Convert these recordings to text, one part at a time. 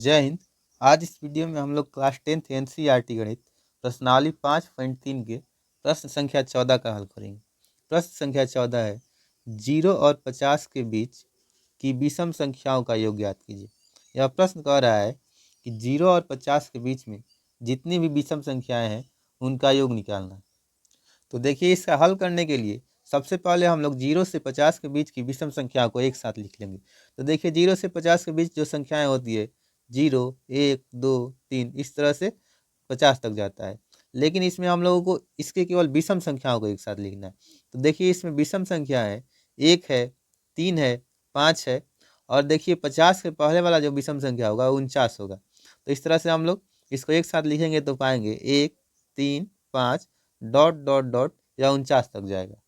जय हिंद। आज इस वीडियो में हम लोग क्लास 10th एनसीईआरटी गणित प्रश्नावली 5.3 के प्रश्न संख्या 14 का हल करेंगे। प्रश्न संख्या 14 है 0 और 50 के बीच की विषम संख्याओं का योग ज्ञात कीजिए। यह प्रश्न कह रहा है कि 0 और 50 के बीच में जितनी भी विषम संख्याएं हैं उनका योग निकालना। तो देखिए, इसका हल करने के लिए सबसे पहले हम लोग 0 से 50 के बीच की विषम संख्या को एक साथ लिख लेंगे। तो देखिए, 0 से 50 के बीच जो संख्याएं होती है 0, 1, 2, 3 इस तरह से 50 तक जाता है। लेकिन इसमें हम लोगों को इसके केवल विषम संख्याओं को एक साथ लिखना है। तो देखिए, इसमें विषम संख्या है 1 है, 3 है, 5 है और देखिए 50 के पहले वाला जो विषम संख्या होगा 49 होगा। तो इस तरह से हम लोग इसको एक साथ लिखेंगे तो पाएंगे 1, 3, 5 डॉट डॉट डॉट या 49 तक जाएगा।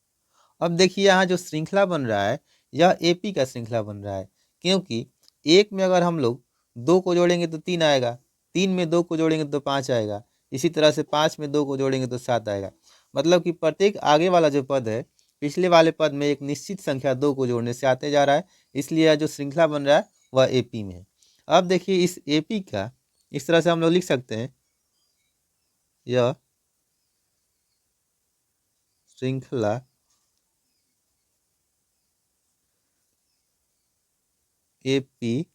अब देखिए, यहाँ जो श्रृंखला बन रहा है यह एपी का श्रृंखला बन रहा है, क्योंकि एक में अगर हम लोग 2 को जोड़ेंगे तो 3 आएगा, 3 में 2 को जोड़ेंगे तो 5 आएगा, इसी तरह से 5 में 2 को जोड़ेंगे तो 7 आएगा। मतलब कि प्रत्येक आगे वाला जो पद है पिछले वाले पद में एक निश्चित संख्या 2 को जोड़ने से आते जा रहा है, इसलिए यह जो श्रृंखला बन रहा है वह एपी में है। अब देखिए, इस एपी का इस तरह से हम लोग लिख सकते हैं, यह श्रृंखला एपी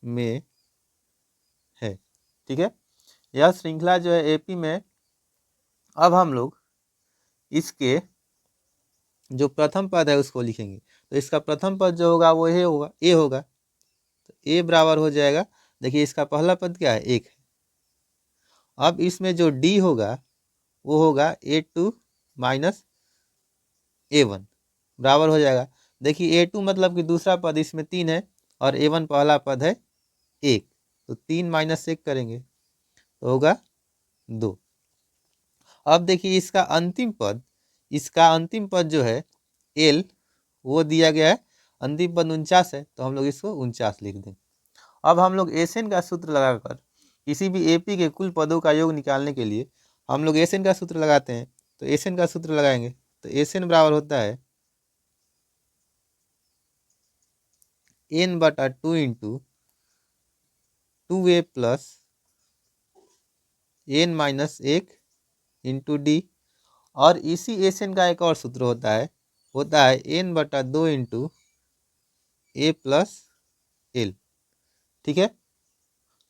में है। ठीक है, यह श्रृंखला जो है एपी में। अब हम लोग इसके जो प्रथम पद है उसको लिखेंगे। तो इसका प्रथम पद जो होगा वो ए होगा। तो ए बराबर हो जाएगा, देखिए इसका पहला पद क्या है 1 है। अब इसमें जो डी होगा वो होगा A2 माइनस A1 बराबर हो जाएगा। देखिए A2 मतलब कि दूसरा पद इसमें 3 है और A1 पहला पद है 1, तो 3 माइनस 1 करेंगे तो होगा 2। अब देखिए, इसका अंतिम पद जो है एल वो दिया गया है, अंतिम पद 49 है, तो हम लोग इसको 49 लिख दें। अब हम लोग एसएन का सूत्र लगाकर किसी भी एपी के कुल पदों का योग निकालने के लिए हम लोग एसएन का सूत्र लगाते हैं। तो एसएन का सूत्र लगाएंगे तो एसएन बराबर होता है n/2 into 2a plus n-1 into D. और इसी एसएन का एक और सूत्र होता है n/2 इंटू ए प्लस एल। ठीक है,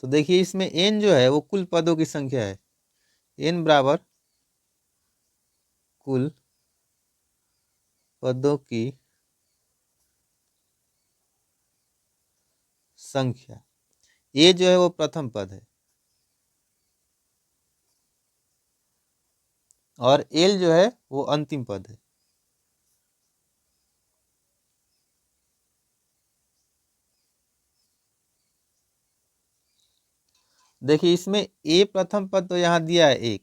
तो देखिए इसमें n जो है वो कुल पदों की संख्या है, n बराबर कुल पदों की संख्या। ए जो है वो प्रथम पद है और एल जो है वो अंतिम पद है। देखिए, इसमें ए प्रथम पद तो यहाँ दिया है 1,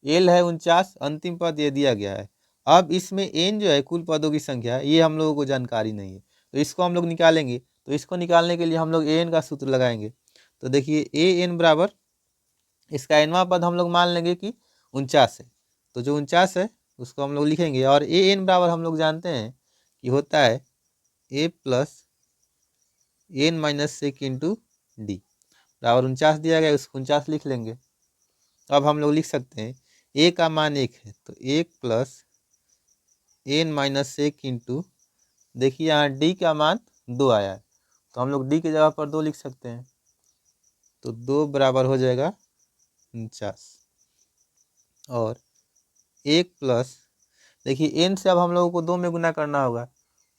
एल है 49, अंतिम पद ये दिया गया है। अब इसमें एन जो है कुल पदों की संख्या ये हम लोगों को जानकारी नहीं है, तो इसको हम लोग निकालेंगे। तो इसको निकालने के लिए हम लोग ए एन का सूत्र लगाएंगे। तो देखिए ए एन बराबर इसका एनवा पद हम लोग मान लेंगे कि 49 है, तो जो 49 है उसको हम लोग लिखेंगे। और ए एन बराबर हम लोग जानते हैं कि होता है ए प्लस n-1 इंटू डी बराबर 49 दिया गया, उसको 49 लिख लेंगे। अब हम लोग लिख सकते हैं ए का मान 1 है तो 1 प्लस n-1 इंटू, देखिए यहाँ डी का मान 2 आया है तो हम लोग डी की जगह पर 2 लिख सकते हैं। तो 2 बराबर हो जाएगा 49 और 1 प्लस, देखिए n से अब हम लोगों को 2 में गुना करना होगा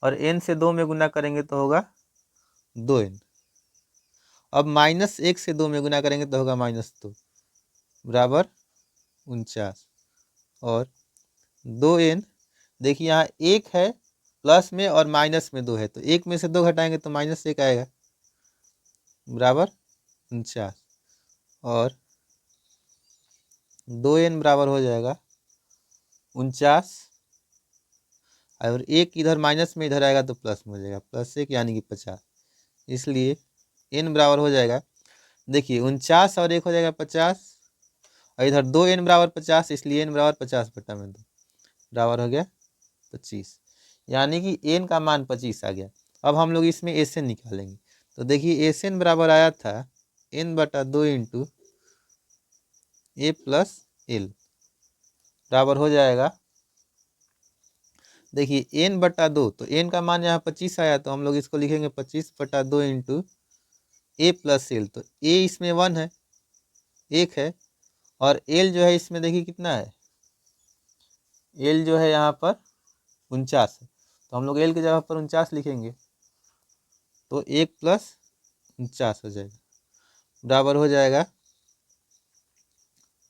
और n से 2 में गुना करेंगे तो होगा 2n। अब -1 से 2 में गुना करेंगे तो होगा -2 बराबर 49 और 2n। देखिए यहाँ 1 है प्लस में और माइनस में 2 है, तो 1 में से 2 घटाएंगे तो -1 आएगा बराबर 49 और 2n बराबर हो जाएगा 49 और 1 इधर माइनस में इधर आएगा तो प्लस में हो जाएगा, +1 यानी कि 50, इसलिए n बराबर हो जाएगा, देखिए 49 और 1 हो जाएगा 50 और इधर 2n बराबर 50, इसलिए n बराबर 50/2 बराबर हो गया 25, यानी कि n का मान 25 आ गया। अब हम लोग इसमें एसएन निकालेंगे। तो देखिए एस एन बराबर आया था n/2 इंटू ए प्लस एल बराबर हो जाएगा। देखिए n/2 तो n का मान यहाँ 25 आया, तो हम लोग इसको लिखेंगे 25/2 इंटू ए प्लस एल। तो ए इसमें 1 है, 1 है, और एल जो है इसमें देखिए कितना है, एल जो है यहाँ पर 49 है, तो हम लोग एल की जगह पर 49 लिखेंगे, तो 1 प्लस 49 हो जाएगा बराबर हो जाएगा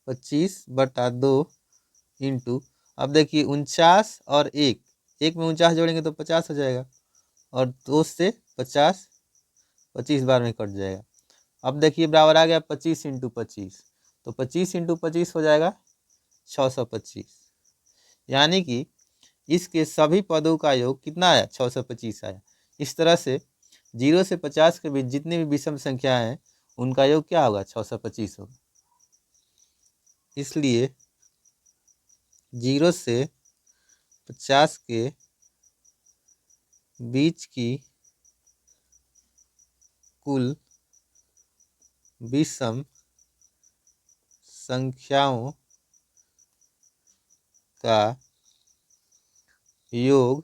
25/2 इंटू, अब देखिए 49 और 1, 1 में 49 जोड़ेंगे तो 50 हो जाएगा, और 2 से 50 25 बार में कट जाएगा। अब देखिए बराबर आ गया 25 इंटू 25, तो 25 इंटू 25 हो जाएगा 625, यानी कि इसके सभी पदों का योग कितना आया, 625 आया। इस तरह से 0 से 50 के बीच जितनी भी विषम संख्याएं हैं उनका योग क्या होगा, 625 होगा। इसलिए 0 से 50 के बीच की कुल विषम संख्याओं का योग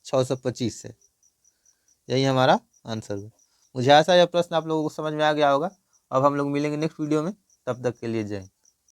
625 है। यही हमारा आंसर है। मुझे आशा है यह प्रश्न आप लोगों को समझ में आ गया होगा। अब हम लोग मिलेंगे नेक्स्ट वीडियो में, तब तक के लिए जय हिंद।